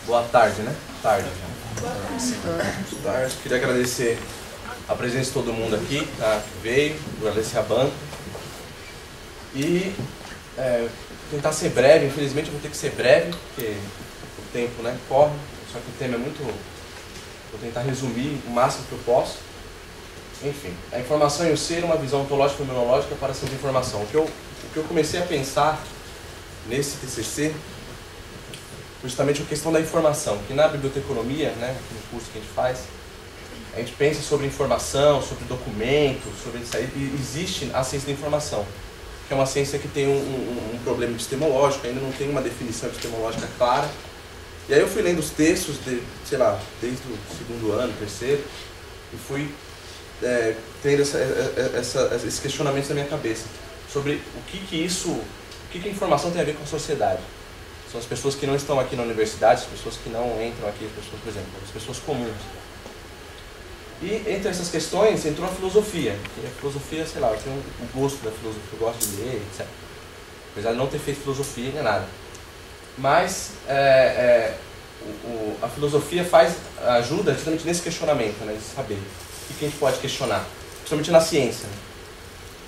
Boa tarde, né? Tarde. Boa tarde. Queria agradecer a presença de todo mundo aqui, tá? Que veio, agradecer a banca. E tentar ser breve, infelizmente eu vou ter que ser breve, porque o tempo, né, corre, só que o tema é muito... Vou tentar resumir o máximo que eu posso. Enfim, a informação e o ser, uma visão ontológica e fenomenológica para a ciência de informação. O que eu comecei a pensar nesse TCC, justamente a questão da informação, que na biblioteconomia, né, no curso que a gente faz, a gente pensa sobre informação, sobre documentos, sobre isso aí, e existe a ciência da informação, que é uma ciência que tem um problema epistemológico, ainda não tem uma definição epistemológica clara. E aí eu fui lendo os textos, sei lá, desde o segundo ano, terceiro, e fui tendo esses questionamentos na minha cabeça, sobre o que a informação tem a ver com a sociedade. São as pessoas que não estão aqui na universidade, as pessoas que não entram aqui, as pessoas, por exemplo, as pessoas comuns. E entre essas questões entrou a filosofia. E a filosofia, sei lá, eu tenho o gosto da filosofia, eu gosto de ler, etc. Apesar de não ter feito filosofia nem nada. Mas a filosofia ajuda justamente nesse questionamento, né, de saber o que a gente pode questionar, principalmente na ciência. Né?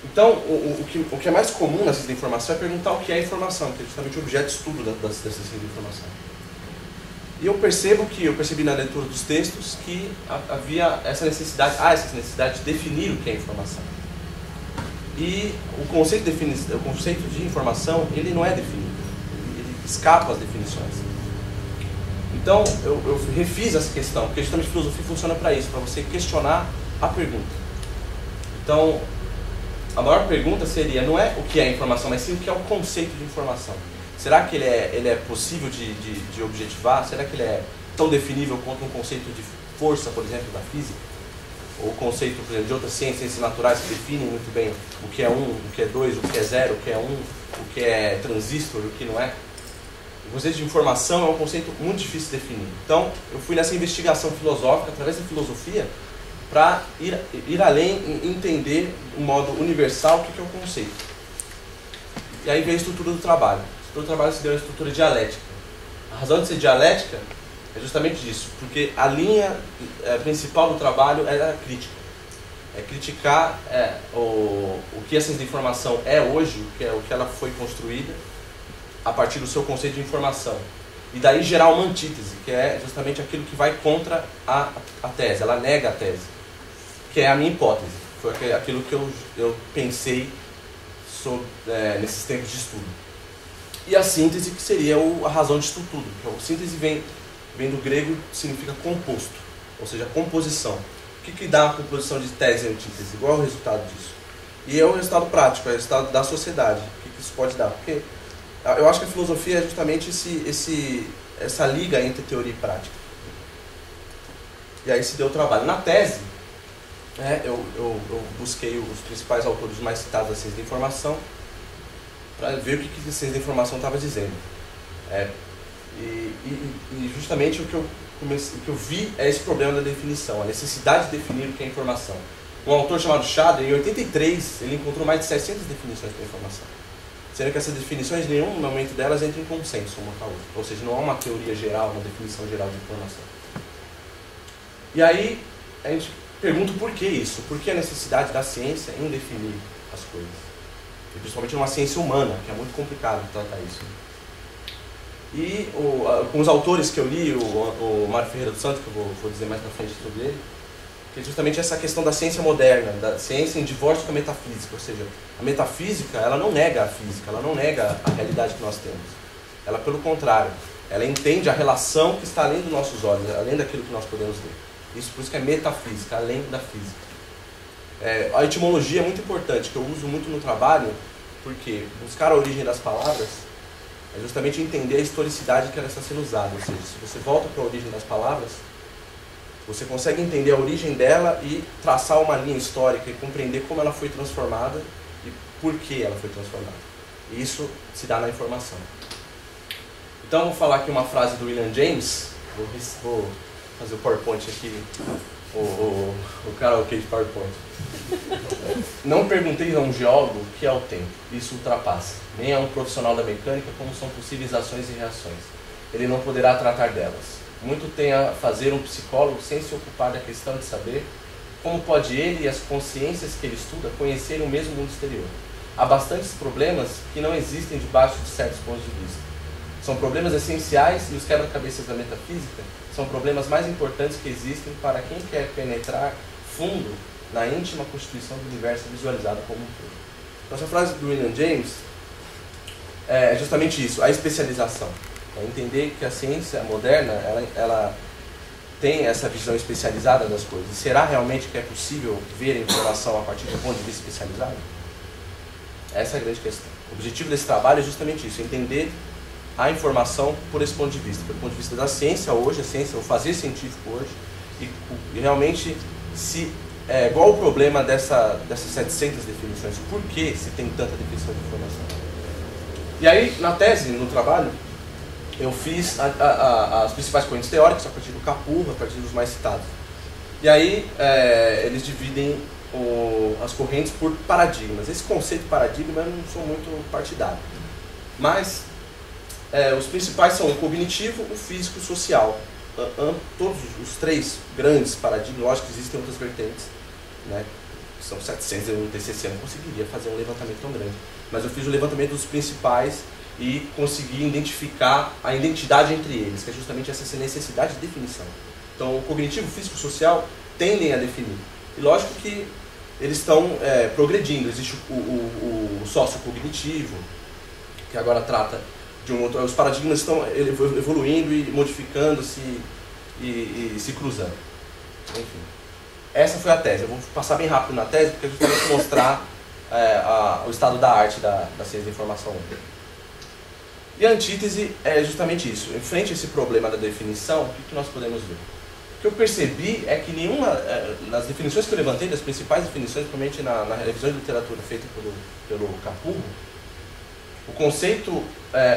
Então, o que é mais comum na ciência da informação é perguntar o que é informação, que é justamente o objeto de estudo dessa ciência da informação. E eu percebi na leitura dos textos que havia essa necessidade de definir o que é informação. E o conceito de informação, ele não é definido, ele escapa às definições. Então, eu refiz essa questão, porque justamente a filosofia funciona para isso, para você questionar a pergunta. Então, a maior pergunta seria, não é o que é informação, mas sim o que é o conceito de informação. Será que ele é possível de objetivar? Será que ele é tão definível quanto um conceito de força, por exemplo, da física? Ou o conceito, por exemplo, de outras ciências naturais que definem muito bem o que é 1, o que é 2, o que é 0, o que é 1, o que é transistor, o que não é? O conceito de informação é um conceito muito difícil de definir. Então, eu fui nessa investigação filosófica, através da filosofia, para ir além e entender de um modo universal o que é o conceito. E aí veio a estrutura do trabalho. A estrutura do trabalho se deu a estrutura dialética. A razão de ser dialética é justamente isso, porque a linha principal do trabalho é a crítica. É criticar o que a ciência da informação é hoje, o que ela foi construída, a partir do seu conceito de informação. E daí gerar uma antítese, que é justamente aquilo que vai contra a tese, ela nega a tese, que é a minha hipótese. Foi aquilo que eu pensei sobre, nesses tempos de estudo. E a síntese, que seria a razão disso tudo. A síntese vem do grego, significa composto, ou seja, composição. O que dá a composição de tese e antítese? Qual é o resultado disso? E é o resultado prático, é o resultado da sociedade. O que isso pode dar? Porque eu acho que a filosofia é justamente essa liga entre teoria e prática. E aí se deu o trabalho. Na tese, eu busquei os principais autores mais citados da ciência da informação para ver o que a ciência da informação estava dizendo. E justamente o que eu vi é esse problema da definição, a necessidade de definir o que é informação. Um autor chamado Schade, em 83, ele encontrou mais de 700 definições para informação. Sendo que essas definições, em nenhum momento delas entra em consenso uma com a outra. Ou seja, não há uma teoria geral, uma definição geral de informação. E aí, a gente pergunta por que isso? Por que a necessidade da ciência em definir as coisas? E principalmente numa ciência humana, que é muito complicado tratar isso. E com os autores que eu li, o Mário Ferreira dos Santos, que eu vou dizer mais pra frente sobre ele, que é justamente essa questão da ciência moderna, da ciência em divórcio com a metafísica. Ou seja, a metafísica, ela não nega a física, ela não nega a realidade que nós temos. Ela, pelo contrário, ela entende a relação que está além dos nossos olhos, além daquilo que nós podemos ver. Isso por isso que é metafísica, além da física. A etimologia é muito importante, que eu uso muito no trabalho, porque buscar a origem das palavras é justamente entender a historicidade que ela está sendo usada. Ou seja, se você volta para a origem das palavras, você consegue entender a origem dela e traçar uma linha histórica e compreender como ela foi transformada e por que ela foi transformada. E isso se dá na informação. Então, vou falar aqui uma frase do William James. Vou fazer o PowerPoint aqui, o karaokê de PowerPoint. Não perguntei a um geólogo o que é o tempo. Isso ultrapassa. Nem a um profissional da mecânica como são possíveis ações e reações. ele não poderá tratar delas. Muito tem a fazer um psicólogo sem se ocupar da questão de saber como pode ele e as consciências que ele estuda conhecerem o mesmo mundo exterior. Há bastantes problemas que não existem debaixo de certos pontos de vista. São problemas essenciais e os quebra-cabeças da metafísica são problemas mais importantes que existem para quem quer penetrar fundo na íntima constituição do universo visualizado como um todo. Então, essa frase do William James é justamente isso, a especialização. É entender que a ciência moderna ela tem essa visão especializada das coisas. E será realmente que é possível ver a informação a partir do ponto de vista especializado? Essa é a grande questão. O objetivo desse trabalho é justamente isso, entender a informação por esse ponto de vista, pelo ponto de vista da ciência hoje, a ciência, o fazer científico hoje, e realmente qual o problema dessas 700 definições? Por que se tem tanta definição de informação? E aí, na tese, no trabalho, eu fiz as principais correntes teóricas a partir do Capurro, a partir dos mais citados. E aí, eles dividem as correntes por paradigmas. Esse conceito de paradigma eu não sou muito partidário. Mas os principais são o cognitivo, o físico e o social. Todos os três grandes paradigmas, lógico que existem outras vertentes, né? São 700, eu no TCC não conseguiria fazer um levantamento tão grande. Mas eu fiz o levantamento dos principais e consegui identificar a identidade entre eles, que é justamente essa necessidade de definição. Então, o cognitivo, o físico e o social tendem a definir. E lógico que eles estão progredindo. Existe o sociocognitivo, que agora trata de um outro... Os paradigmas estão evoluindo e modificando-se e se cruzando. Enfim, essa foi a tese. Eu vou passar bem rápido na tese, porque é justamente mostrar o estado da arte da ciência da informação. E a antítese é justamente isso. Em frente a esse problema da definição, o que nós podemos ver? O que eu percebi é que nas definições que eu levantei, das principais definições, principalmente na revisão de literatura feita pelo Capurro, o conceito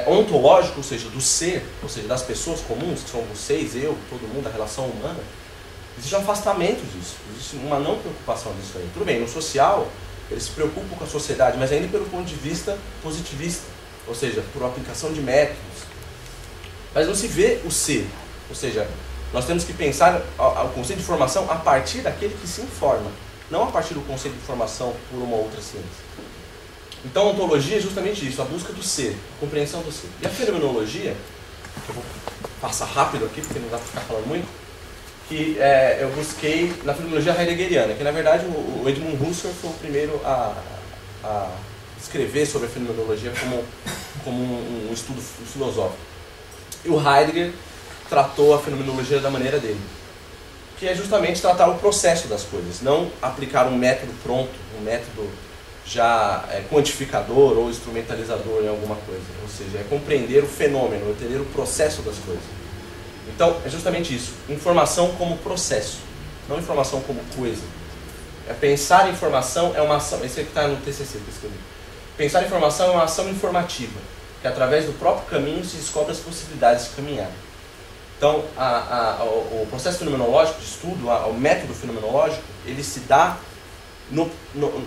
ontológico, ou seja, do ser, ou seja, das pessoas comuns, que são vocês, eu, todo mundo, a relação humana, existe um afastamento disso, existe uma não preocupação disso aí. Tudo bem, no social, eles se preocupam com a sociedade, mas ainda pelo ponto de vista positivista, ou seja, por aplicação de métodos. Mas não se vê o ser, ou seja, nós temos que pensar o conceito de informação a partir daquele que se informa, não a partir do conceito de informação por uma outra ciência. Então a ontologia é justamente isso, a busca do ser, a compreensão do ser. E a fenomenologia, que eu vou passar rápido aqui, porque não dá para ficar falando muito, que eu busquei na fenomenologia heideggeriana, que na verdade o Edmund Husserl foi o primeiro a escrever sobre a fenomenologia como um estudo filosófico. E o Heidegger tratou a fenomenologia da maneira dele, que é justamente tratar o processo das coisas, não aplicar um método pronto, um método já quantificador ou instrumentalizador em alguma coisa. Ou seja, é compreender o fenômeno, entender o processo das coisas. Então, é justamente isso. Informação como processo, não informação como coisa. Pensar em informação é uma ação, esse aqui está no TCC que eu escrevi. Pensar em informação é uma ação informativa, que através do próprio caminho se descobre as possibilidades de caminhar. Então, o processo fenomenológico de estudo, o método fenomenológico, ele se dá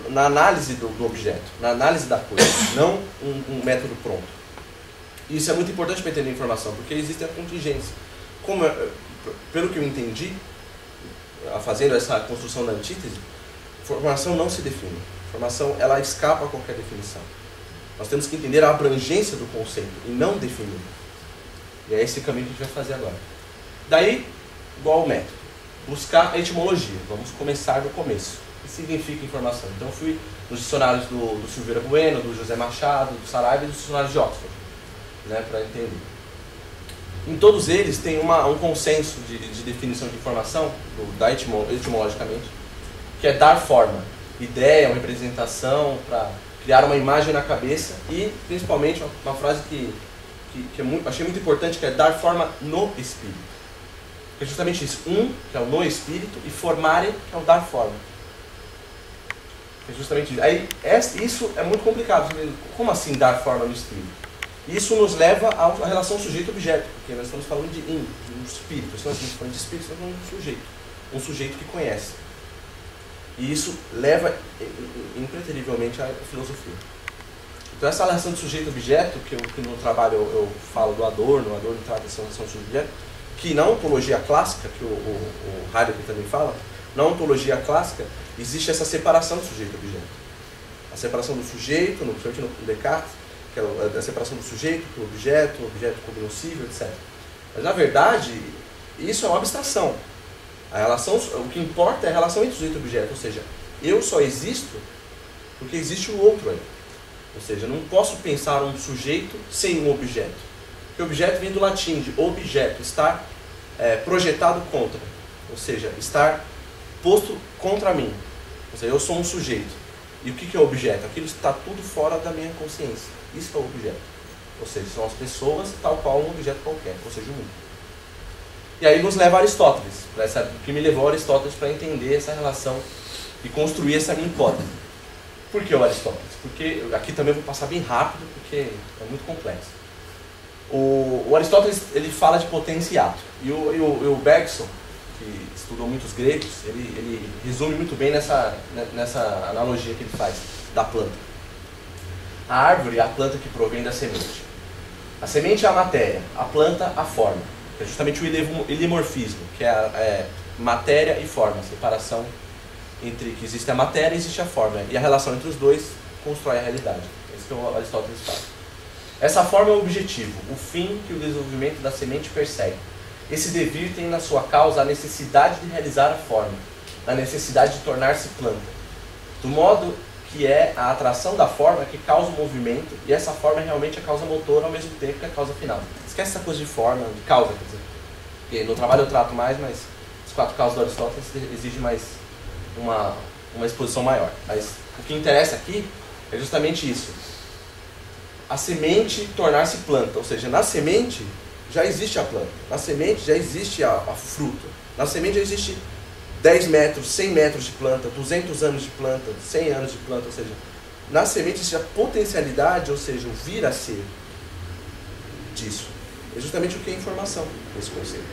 na análise do objeto, na análise da coisa, não um método pronto. E isso é muito importante para entender a informação, porque existe a contingência. Pelo que eu entendi, fazendo essa construção da antítese, informação não se define. Informação, ela escapa a qualquer definição. Nós temos que entender a abrangência do conceito e não definir. E é esse caminho que a gente vai fazer agora. Daí, igual ao método, buscar a etimologia. Vamos começar do começo. O que significa informação? Então eu fui nos dicionários do Silveira Bueno, do José Machado, do Saraiva e dos dicionários de Oxford, né, para entender. Em todos eles tem um consenso de definição de informação, etimologicamente, que é dar forma, ideia, uma representação, para criar uma imagem na cabeça e, principalmente, uma frase que achei muito importante, que é dar forma no espírito. É justamente isso, que é o no espírito, e formare, que é o dar forma. É justamente isso. Aí, isso é muito complicado. Como assim dar forma no espírito? Isso nos leva à relação sujeito-objeto, porque nós estamos falando de um espírito. Se nós estamos falando de espírito, nós estamos falando de um sujeito que conhece. E isso leva impreterivelmente à filosofia. Então essa relação de sujeito-objeto, que no trabalho eu falo do Adorno, o Adorno trata essa relação de sujeito-objeto, que na ontologia clássica, que o Heidegger também fala, na ontologia clássica existe essa separação de sujeito-objeto. A separação do sujeito, principalmente no Descartes, que é a separação do sujeito para o objeto cognoscível, etc. Mas na verdade, isso é uma abstração. A relação, o que importa é a relação entre sujeito e objeto, ou seja, eu só existo porque existe o outro aí. Ou seja, eu não posso pensar um sujeito sem um objeto. Porque objeto vem do latim, de objeto, estar projetado contra. Ou seja, estar posto contra mim. Ou seja, eu sou um sujeito. E o que é objeto? Aquilo está tudo fora da minha consciência. Isso é o objeto. Ou seja, são as pessoas tal qual um objeto qualquer, ou seja, o mundo. E aí nos leva a Aristóteles, o que me levou a Aristóteles para entender essa relação e construir essa minha hipótese. Por que o Aristóteles? Porque aqui também eu vou passar bem rápido, porque é muito complexo. O Aristóteles ele fala de potência e ato. E o Bergson, que estudou muitos gregos, ele resume muito bem nessa analogia que ele faz da planta. A árvore é a planta que provém da semente. A semente é a matéria, a planta a forma. É justamente o ilimorfismo, que é matéria e forma, a separação entre que existe a matéria e existe a forma. E a relação entre os dois constrói a realidade. É isso que o Aristóteles fala. Essa forma é o objetivo, o fim que o desenvolvimento da semente persegue. Esse devir tem na sua causa a necessidade de realizar a forma, a necessidade de tornar-se planta. Do modo que é a atração da forma que causa o movimento, e essa forma é realmente a causa motora ao mesmo tempo que a causa final. Esquece essa coisa de forma, de causa, quer dizer. Porque no trabalho eu trato mais, mas as 4 causas do Aristóteles exigem mais uma exposição maior. Mas o que interessa aqui é justamente isso. A semente tornar-se planta, ou seja, na semente já existe a planta, na semente já existe a fruta, na semente já existe 10 metros, 100 metros de planta, 200 anos de planta, 100 anos de planta, ou seja, na semente existe a potencialidade, ou seja, o vir a ser disso. É justamente o que é informação, esse conceito.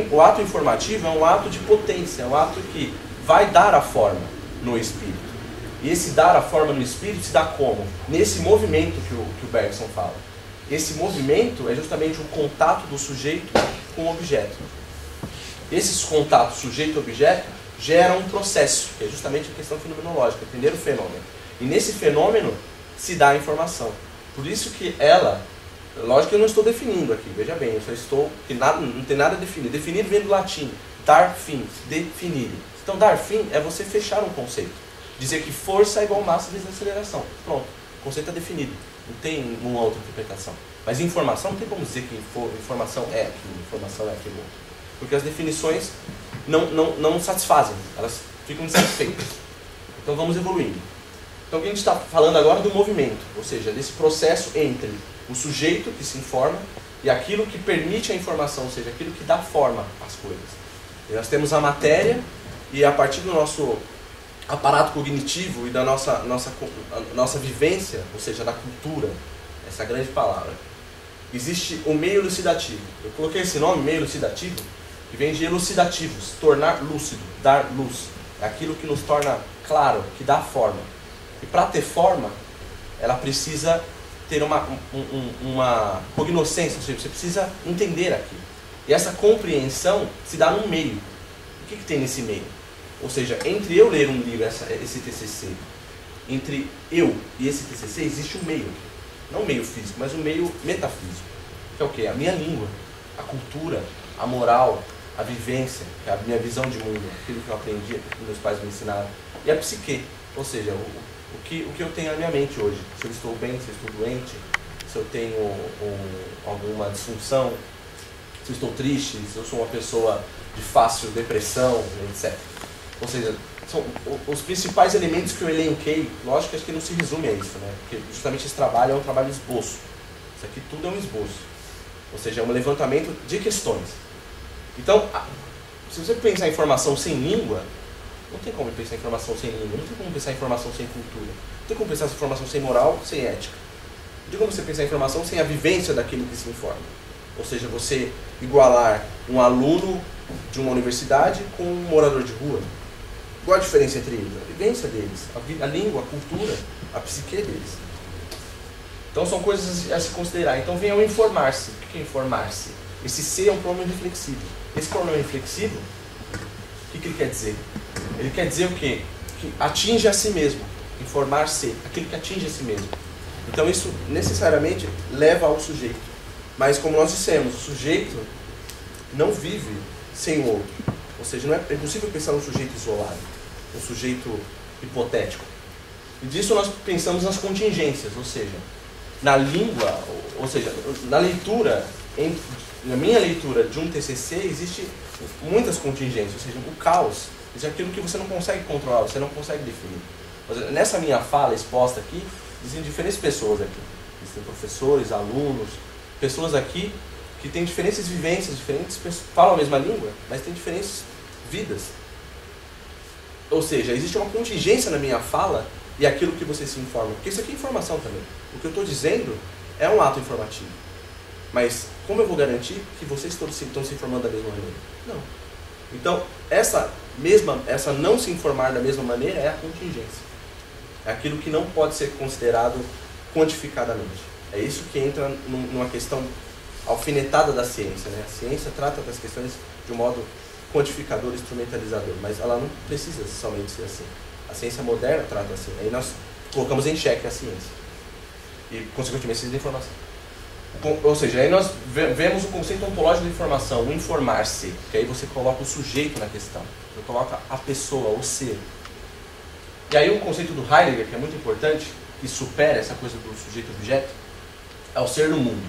O ato informativo é um ato de potência, é um ato que vai dar a forma no espírito. E esse dar a forma no espírito se dá como? Nesse movimento que o Bergson fala. Esse movimento é justamente o contato do sujeito com o objeto. Esses contatos sujeito-objeto geram um processo, que é justamente a questão fenomenológica, entender o fenômeno. E nesse fenômeno se dá a informação. Por isso que ela, lógico que eu não estou definindo aqui, veja bem, eu só estou, que não tem nada definido. Definir vem do latim, dar fim, definir. Então dar fim é você fechar um conceito. Dizer que força é igual massa vezes aceleração. Pronto, o conceito é definido. Não tem uma outra interpretação. Mas informação não tem como dizer que informação é aquilo, informação é aquilo outro. Porque as definições não satisfazem, elas ficam insatisfeitas. Então vamos evoluindo. Então o que a gente está falando agora é do movimento, ou seja, desse processo entre o sujeito que se informa e aquilo que permite a informação, ou seja, aquilo que dá forma às coisas. E nós temos a matéria e a partir do nosso aparato cognitivo e da nossa vivência, ou seja, da cultura, essa grande palavra, existe o meio elucidativo. Eu coloquei esse nome, meio elucidativo, que vem de elucidativos, tornar lúcido, dar luz. É aquilo que nos torna claro, que dá forma. E para ter forma, ela precisa ter uma cognoscência, ou seja, você precisa entender aquilo. E essa compreensão se dá num meio. O que tem nesse meio? Ou seja, entre eu ler um livro, esse TCC, entre eu e esse TCC existe um meio. Não um meio físico, mas um meio metafísico. Que é o quê? A minha língua, a cultura, a moral, a vivência, que é a minha visão de mundo, aquilo que eu aprendi, que meus pais me ensinaram. E a psique, ou seja, o que eu tenho na minha mente hoje. Se eu estou bem, se eu estou doente, se eu tenho alguma disfunção, se eu estou triste, se eu sou uma pessoa de fácil depressão, etc. Ou seja, são os principais elementos que eu elenquei. Lógico que acho que não se resume a isso, né? Porque justamente esse trabalho é um trabalho de esboço. Isso aqui tudo é um esboço. Ou seja, é um levantamento de questões. Então, se você pensar em informação sem língua, não tem como pensar em informação sem língua, não tem como pensar em informação sem cultura, não tem como pensar em informação sem moral, sem ética. Não tem como você pensar em informação sem a vivência daquilo que se informa. Ou seja, você igualar um aluno de uma universidade com um morador de rua. Qual a diferença entre eles? A vivência deles, a língua, a cultura, a psique deles. Então são coisas a se considerar. Então vem ao informar-se. O que é informar-se? Esse ser é um pronome reflexivo. Esse pronome reflexivo, o que ele quer dizer? Ele quer dizer o quê? Que atinge a si mesmo. Informar-se, aquele que atinge a si mesmo. Então isso necessariamente leva ao sujeito. Mas como nós dissemos, o sujeito não vive sem o outro. Ou seja, não é possível pensar num sujeito isolado, um sujeito hipotético. E disso nós pensamos nas contingências, ou seja, na língua, ou seja, na leitura, na minha leitura de um TCC, existe muitas contingências, ou seja, o caos, é aquilo que você não consegue controlar, você não consegue definir. Nessa minha fala exposta aqui, existem diferentes pessoas aqui. Existem professores, alunos, pessoas aqui que têm diferentes vivências, diferentes pessoas, falam a mesma língua, mas têm diferentes vidas. Ou seja, existe uma contingência na minha fala e aquilo que você se informa. Porque isso aqui é informação também. O que eu estou dizendo é um ato informativo. Mas como eu vou garantir que vocês todos estão se informando da mesma maneira? Não. Então, essa não se informar da mesma maneira é a contingência. É aquilo que não pode ser considerado quantificadamente. É isso que entra numa questão alfinetada da ciência, né? A ciência trata das questões de um modo quantificador, instrumentalizador, mas ela não precisa somente ser assim. A ciência moderna trata assim. Aí nós colocamos em xeque a ciência e, consequentemente, a informação. Ou seja, aí nós vemos o conceito ontológico de informação, o informar-se, que aí você coloca o sujeito na questão, você coloca a pessoa, o ser. E aí o conceito do Heidegger, que é muito importante, que supera essa coisa do sujeito-objeto, é o ser no mundo.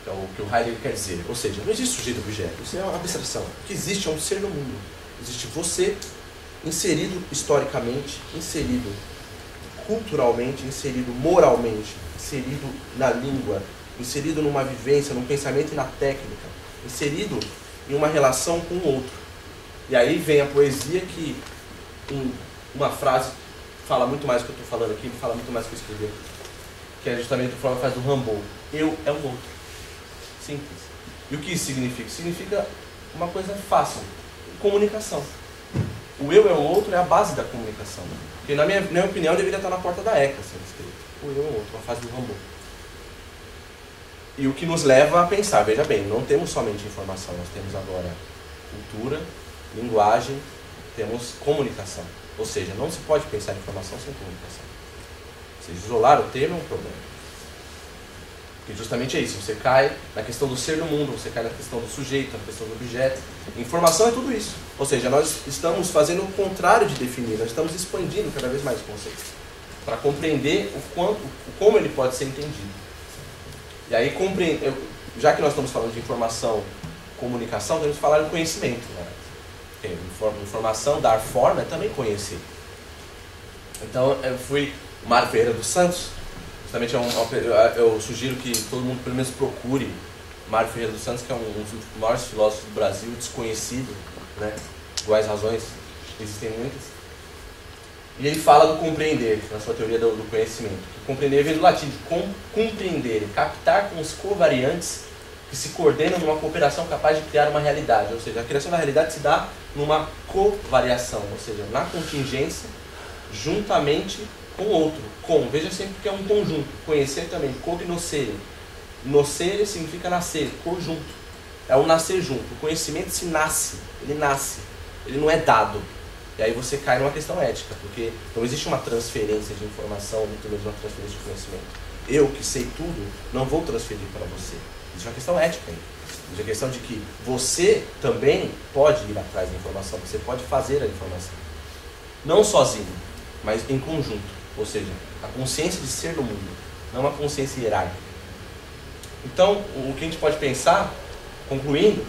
É o que o Heidegger quer dizer. Ou seja, não existe sujeito-objeto, isso é uma abstração. O que existe é um ser no mundo. Existe você inserido historicamente, inserido culturalmente, inserido moralmente, inserido na língua, inserido numa vivência, num pensamento e na técnica, inserido em uma relação com o outro. E aí vem a poesia que uma frase fala muito mais do que eu estou falando aqui, fala muito mais do que eu escrevi aqui, que é justamente a frase do Rimbaud. Eu é o outro. Simples. E o que isso significa? Significa uma coisa fácil, comunicação. O eu é o outro é a base da comunicação. Porque na minha opinião deveria estar na porta da ECA sendo escrito. O eu é o outro, uma frase do Rimbaud. E o que nos leva a pensar, veja bem, não temos somente informação, nós temos agora cultura, linguagem, temos comunicação. Ou seja, não se pode pensar em informação sem comunicação. Ou seja, isolar o termo é um problema. Porque justamente é isso, você cai na questão do ser no mundo, você cai na questão do sujeito, na questão do objeto. Informação é tudo isso. Ou seja, nós estamos fazendo o contrário de definir, nós estamos expandindo cada vez mais o conceito. Para compreender como ele pode ser entendido. E aí, já que nós estamos falando de informação, comunicação, temos que falar de conhecimento. Né? Informação, dar forma é também conhecer. Então, eu fui o Mário Ferreira dos Santos. Justamente eu sugiro que todo mundo pelo menos procure Mário Ferreira dos Santos, que é um dos maiores filósofos do Brasil, desconhecido, né? Iguais razões, existem muitas. E ele fala do compreender, na sua teoria do conhecimento. Compreender vem do latim, de compreender, captar com os covariantes que se coordenam numa cooperação capaz de criar uma realidade. Ou seja, a criação da realidade se dá numa covariação, ou seja, na contingência, juntamente com o outro. Veja sempre que é um conjunto. Conhecer também, cognoscere. Nocere significa nascer, conjunto. É o nascer junto. O conhecimento se nasce, ele não é dado. E aí você cai numa questão ética, porque não existe uma transferência de informação, muito menos uma transferência de conhecimento. Eu, que sei tudo, não vou transferir para você. Existe uma questão ética aí. Existe a questão de que você também pode ir atrás da informação, você pode fazer a informação. Não sozinho, mas em conjunto. Ou seja, a consciência de ser no mundo, não uma consciência hierárquica. Então, o que a gente pode pensar, concluindo,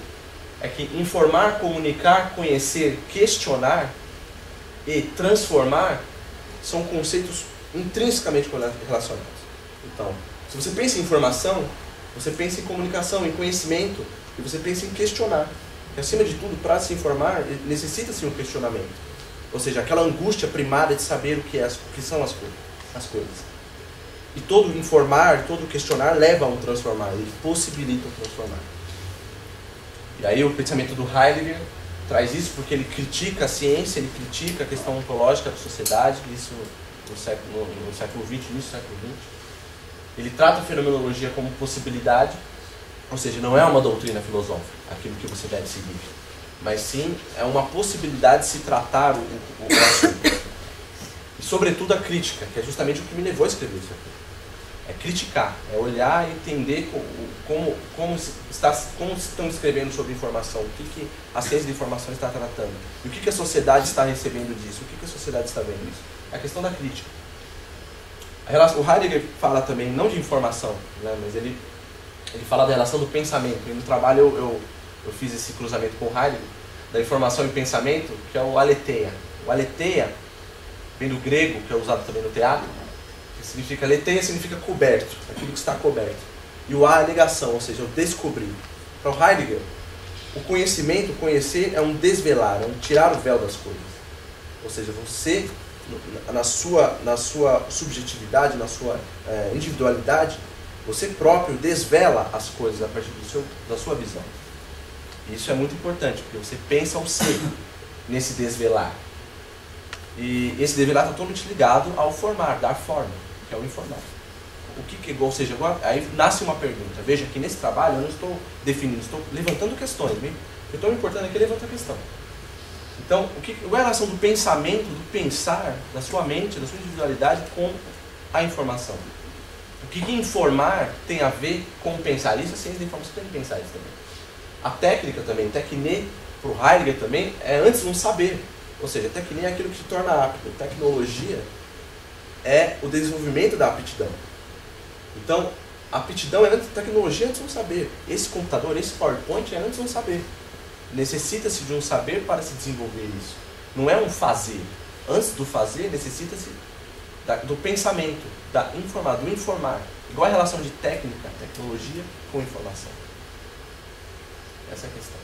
é que informar, comunicar, conhecer, questionar e transformar são conceitos intrinsecamente relacionados. Então, se você pensa em informação, você pensa em comunicação, em conhecimento, e você pensa em questionar. E, acima de tudo, para se informar, necessita-se um questionamento. Ou seja, aquela angústia primária de saber o que são as coisas. E todo informar, todo questionar leva a um transformar, ele possibilita o transformar. E aí o pensamento do Heidegger traz isso porque ele critica a ciência, ele critica a questão ontológica da sociedade, isso no século XX, início do século XX. Ele trata a fenomenologia como possibilidade, ou seja, não é uma doutrina filosófica, aquilo que você deve seguir, mas sim é uma possibilidade de se tratar o assunto. E sobretudo a crítica, que é justamente o que me levou a escrever isso aqui. É criticar, é olhar e entender como estão escrevendo sobre informação, o que a ciência de informação está tratando, e o que a sociedade está recebendo disso, o que a sociedade está vendo disso. É a questão da crítica. O Heidegger fala também, não de informação, né, mas ele fala da relação do pensamento. E no trabalho eu fiz esse cruzamento com o Heidegger, da informação e pensamento, que é o aletheia. O aletheia vem do grego, que é usado também no teatro, que significa, aletheia significa coberto, aquilo que está coberto. E o a é negação, ou seja, o descobrir. Para o Heidegger, o conhecimento, conhecer, é um desvelar, é um tirar o véu das coisas. Ou seja, você, na sua subjetividade, na sua individualidade, você próprio desvela as coisas a partir da sua visão. E isso é muito importante, porque você pensa o ser nesse desvelar. E esse desvelar está totalmente ligado ao formar, dar forma, que é o informar. Ou seja, aí nasce uma pergunta. Veja que nesse trabalho eu não estou definindo, estou levantando questões. O que estou me importando aqui é levantar questão. Então, qual é a relação do pensamento, do pensar, da sua mente, da sua individualidade com a informação? O que informar tem a ver com pensar? Isso a ciência da informação tem que pensar isso também. A técnica também, tecne, para o Heidegger também, é antes um saber. Ou seja, tecne é aquilo que te torna apto. Tecnologia é o desenvolvimento da aptidão. Então, a aptidão é antes, tecnologia é antes um saber. Esse computador, esse PowerPoint é antes um saber. Necessita-se de um saber para se desenvolver isso. Não é um fazer. Antes do fazer, necessita-se do pensamento, do informar. Igual a relação de técnica, tecnologia com informação. Essa é a questão.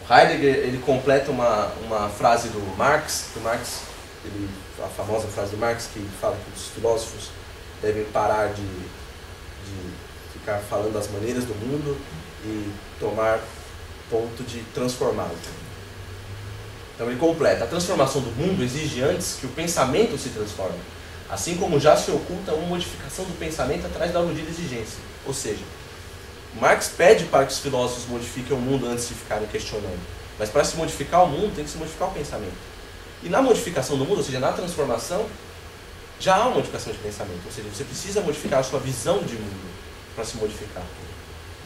O Heidegger, ele completa uma frase do Marx, a famosa frase do Marx, que fala que os filósofos devem parar de ficar falando das maneiras do mundo e tomar ponto de transformá-lo. Então ele completa: a transformação do mundo exige antes que o pensamento se transforme, assim como já se oculta uma modificação do pensamento atrás da aludida exigência. Ou seja, Marx pede para que os filósofos modifiquem o mundo antes de ficarem questionando. Mas para se modificar o mundo, tem que se modificar o pensamento. E na modificação do mundo, ou seja, na transformação, já há uma modificação de pensamento. Ou seja, você precisa modificar a sua visão de mundo para se modificar.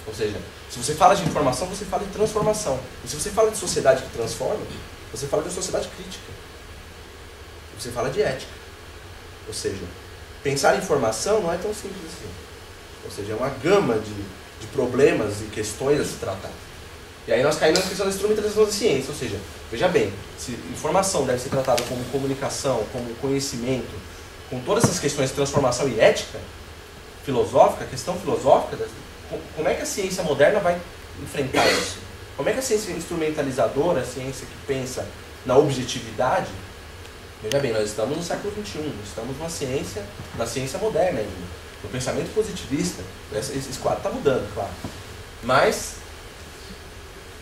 Ou seja, se você fala de informação, você fala de transformação. E se você fala de sociedade que transforma, você fala de sociedade crítica. Você fala de ética. Ou seja, pensar em informação não é tão simples assim. Ou seja, é uma gama de problemas e questões a se tratar. E aí nós caímos na questão da instrumentalização da ciência. Ou seja, veja bem, se informação deve ser tratada como comunicação, como conhecimento, com todas essas questões de transformação e ética filosófica, questão filosófica, como é que a ciência moderna vai enfrentar isso? Como é que a ciência instrumentalizadora, a ciência que pensa na objetividade, veja bem, nós estamos no século XXI, estamos na ciência moderna ainda, no pensamento positivista. Esse quadro está mudando, claro. Mas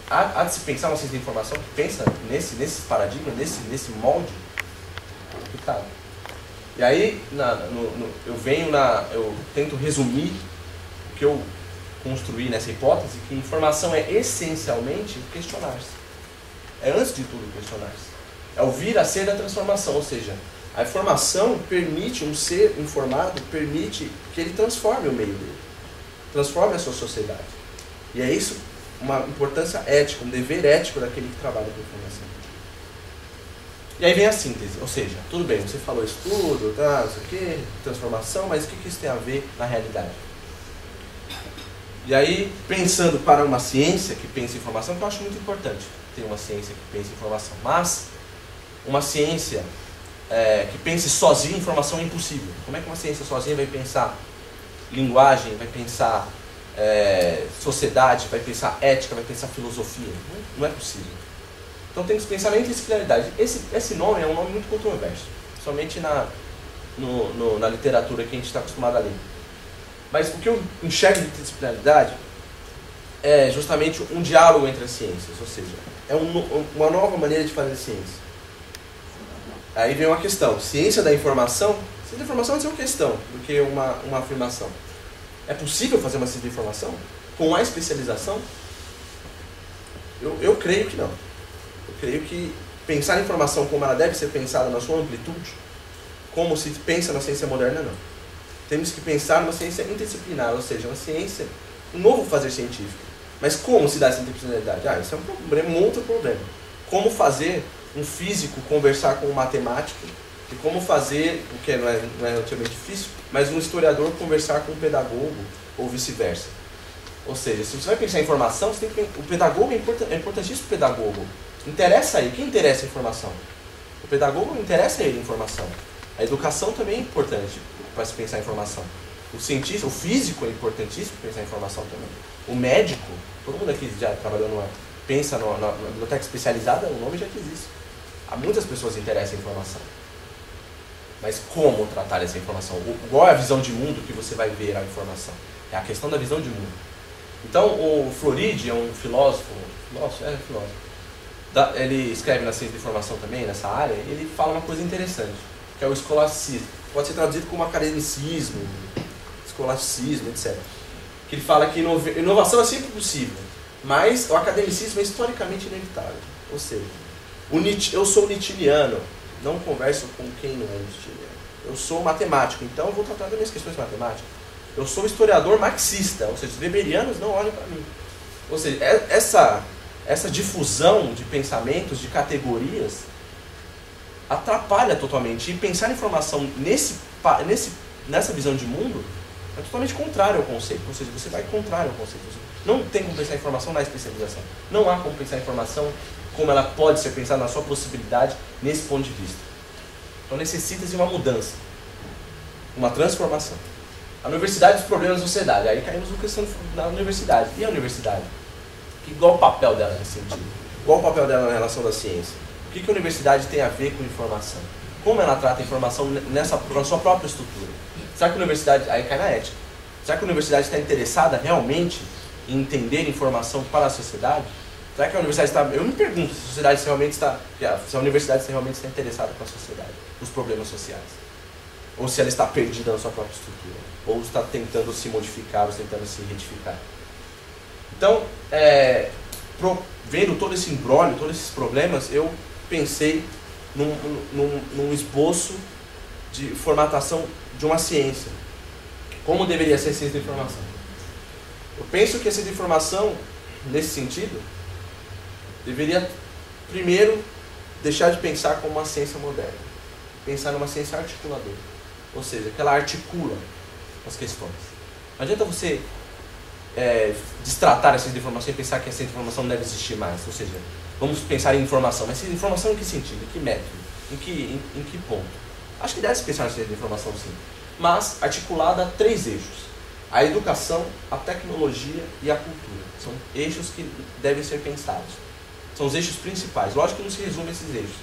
há de se pensar uma ciência de informação que pensa nesse paradigma, nesse molde complicado. E aí eu tento resumir o que eu construí nessa hipótese, que informação é essencialmente questionar-se. É antes de tudo questionar-se. É o vir a ser da transformação, ou seja, a informação permite um ser informado, permite que ele transforme o meio dele, transforme a sua sociedade. E é isso uma importância ética, um dever ético daquele que trabalha com informação. E aí vem a síntese, ou seja, tudo bem, você falou estudo, tá, não sei o quê, transformação, mas o que isso tem a ver na realidade? E aí, pensando para uma ciência que pensa em informação, que eu acho muito importante ter uma ciência que pensa em informação, mas uma ciência que pense sozinha em informação é impossível. Como é que uma ciência sozinha vai pensar linguagem, vai pensar sociedade, vai pensar ética, vai pensar filosofia? Não é possível. Então tem que pensar na interdisciplinaridade. Esse nome é um nome muito controverso, somente na literatura que a gente está acostumado a ler. Mas o que eu enxergo de interdisciplinaridade é justamente um diálogo entre as ciências, ou seja, é uma nova maneira de fazer ciência. Aí vem uma questão, ciência da informação é uma questão do que uma afirmação. É possível fazer uma ciência da informação com a especialização? Eu creio que não. Eu creio que pensar em informação como ela deve ser pensada na sua amplitude, como se pensa na ciência moderna, não. Temos que pensar numa ciência interdisciplinar, ou seja, uma ciência, um novo fazer científico. Mas como se dá essa interdisciplinaridade? Isso é um outro problema. Como fazer um físico conversar com um matemático, e como fazer, o que não é relativamente difícil, mas um historiador conversar com um pedagogo, ou vice-versa. Ou seja, se você vai pensar em informação, você tem que, o pedagogo é importantíssimo o pedagogo. Interessa aí, quem interessa a informação? O pedagogo não interessa a ele a informação. A educação também é importante para se pensar em informação. O cientista, o físico é importantíssimo para pensar em informação também. O médico, todo mundo aqui já trabalhou pensa na biblioteca especializada, o nome já existe. Há muitas pessoas que interessam em informação. Mas como tratar essa informação? Qual é a visão de mundo que você vai ver a informação? É a questão da visão de mundo. Então, o Floridi é um filósofo. Ele escreve na ciência da informação também, nessa área, e ele fala uma coisa interessante, que é o escolasticismo. Pode ser traduzido como academicismo, escolasticismo, etc. Que ele fala que inovação é sempre possível, mas o academicismo é historicamente inevitável. Ou seja, eu sou nietzscheano, não converso com quem não é nietzscheano. Eu sou matemático, então eu vou tratar das minhas questões matemáticas. Eu sou historiador marxista, ou seja, os weberianos não olham para mim. Ou seja, essa difusão de pensamentos, de categorias, atrapalha totalmente. E pensar em informação nessa visão de mundo é totalmente contrário ao conceito. Ou seja, você vai contrário ao conceito. Não tem como pensar em informação na especialização. Não há como pensar em informação como ela pode ser pensada na sua possibilidade nesse ponto de vista. Então necessita-se uma mudança, uma transformação. A universidade e os problemas da sociedade. Aí caímos na questão da universidade. E a universidade? Qual o papel dela nesse sentido? Qual o papel dela na relação da ciência? O que a universidade tem a ver com informação? Como ela trata a informação na sua própria estrutura? Será que a universidade... Aí cai na ética. Será que a universidade está interessada realmente em entender informação para a sociedade? Será que a universidade está... Eu me pergunto se a sociedade realmente está... Se a universidade realmente está interessada com a sociedade, os problemas sociais. Ou se ela está perdida na sua própria estrutura. Ou está tentando se modificar, ou tentando se retificar. Então, vendo todo esse imbróglio, todos esses problemas, eu pensei num esboço de formatação de uma ciência. Como deveria ser a ciência da informação? Eu penso que a ciência da informação, nesse sentido, deveria, primeiro, deixar de pensar como uma ciência moderna. Pensar numa ciência articuladora. Ou seja, que ela articula as questões. Não adianta você destratar a ciência da informação e pensar que a ciência da informação não deve existir mais. Ou seja, vamos pensar em informação. Mas informação em que sentido? Em que método? Em que ponto? Acho que deve-se pensar na ciência da informação, sim. Mas articulada a 3 eixos. A educação, a tecnologia e a cultura. São eixos que devem ser pensados. São os eixos principais. Lógico que não se resume a esses eixos.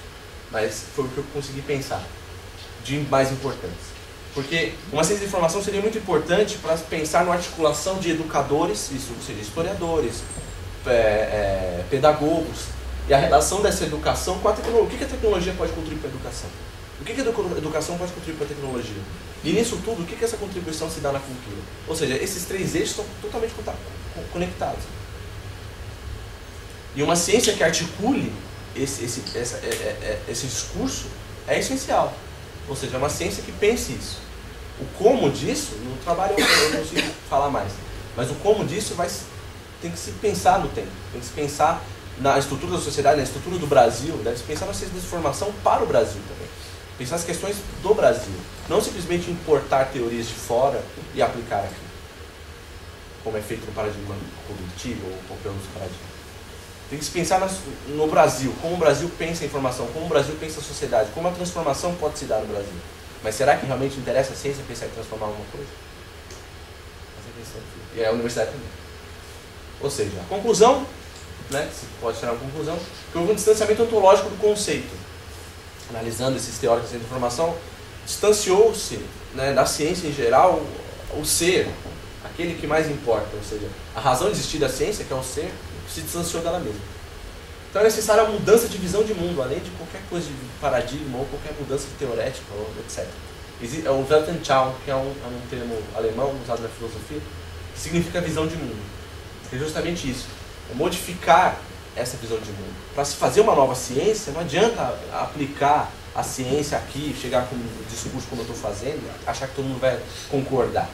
Mas foi o que eu consegui pensar de mais importantes. Porque uma ciência de informação seria muito importante para pensar na articulação de educadores, isso seria historiadores, pedagogos, e a relação dessa educação com a tecnologia. O que a tecnologia pode contribuir para a educação? O que a educação pode contribuir para a tecnologia? E nisso tudo, o que essa contribuição se dá na cultura? Ou seja, esses 3 eixos estão totalmente conectados. E uma ciência que articule esse discurso é essencial. Ou seja, é uma ciência que pense isso. O como disso, no trabalho eu não consigo falar mais, mas o como disso tem que se pensar no tempo, tem que se pensar na estrutura da sociedade, na estrutura do Brasil, deve se pensar na ciência de formação para o Brasil também. Pensar as questões do Brasil, não simplesmente importar teorias de fora e aplicar aqui, como é feito no paradigma cognitivo ou qualquer outro paradigma. Tem que se pensar no Brasil, como o Brasil pensa a informação, como o Brasil pensa a sociedade, como a transformação pode se dar no Brasil. Mas será que realmente interessa a ciência pensar em transformar alguma coisa? E a universidade também. Ou seja, a conclusão, né, se pode tirar uma conclusão, que houve um distanciamento ontológico do conceito. Analisando esses teóricos da informação, distanciou-se, né, da ciência em geral o ser, aquele que mais importa, ou seja, a razão de existir da ciência, que é o ser, se distanciou dela mesma. Então é necessária a mudança de visão de mundo, além de qualquer coisa de paradigma ou qualquer mudança teorética, ou etc. O Weltanschauung, que é um termo alemão usado na filosofia, que significa visão de mundo. É justamente isso, é modificar essa visão de mundo. Para se fazer uma nova ciência, não adianta aplicar a ciência aqui, chegar com um discurso como eu estou fazendo, achar que todo mundo vai concordar.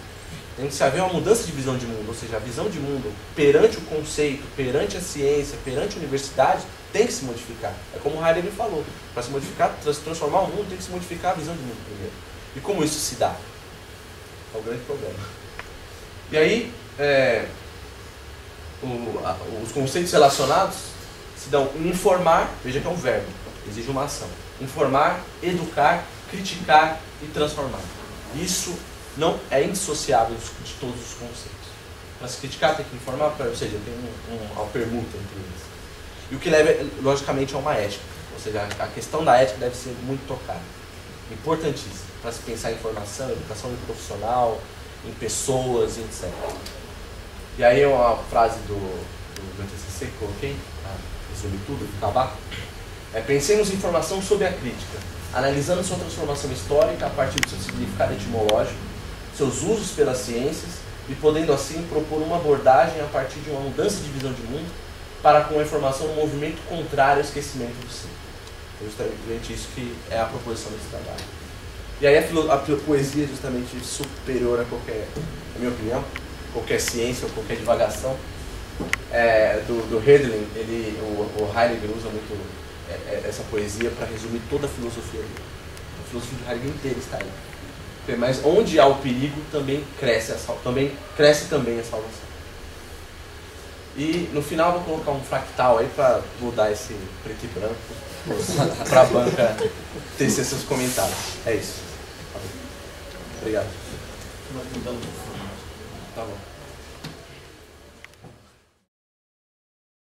Tem que haver uma mudança de visão de mundo, ou seja, a visão de mundo perante o conceito, perante a ciência, perante a universidade, tem que se modificar. É como o Heidegger falou, para se modificar, transformar o mundo, tem que se modificar a visão de mundo primeiro. E como isso se dá? É o grande problema. E aí, os conceitos relacionados se dão em informar, veja que é um verbo, exige uma ação. Informar, educar, criticar e transformar. Isso não é indissociável de todos os conceitos. Para se criticar tem que informar, ou seja, tem uma permuta entre eles. E o que leva, logicamente, a uma ética. Ou seja, a questão da ética deve ser muito tocada. Importantíssimo. Para se pensar em formação, educação profissional, em pessoas, etc. E aí uma frase do TCC que coloquei, para resumir tudo, acabar. Pensemos em formação sob a crítica, analisando sua transformação histórica a partir do seu significado etimológico, seus usos pelas ciências e podendo assim propor uma abordagem a partir de uma mudança de visão de mundo para com a informação um movimento contrário ao esquecimento do ser. É justamente isso que é a proposição desse trabalho. E aí a poesia é justamente superior a qualquer, na minha opinião, qualquer ciência ou qualquer divagação. Do Hölderlin, o Heidegger usa muito essa poesia para resumir toda a filosofia dele. A filosofia de Heidegger inteira está aí. Mas onde há o perigo também cresce a salvação. E no final vou colocar um fractal aí para mudar esse preto e branco para a banca tecer seus comentários. É isso. Obrigado. Nós mudamos o formato. Tá bom.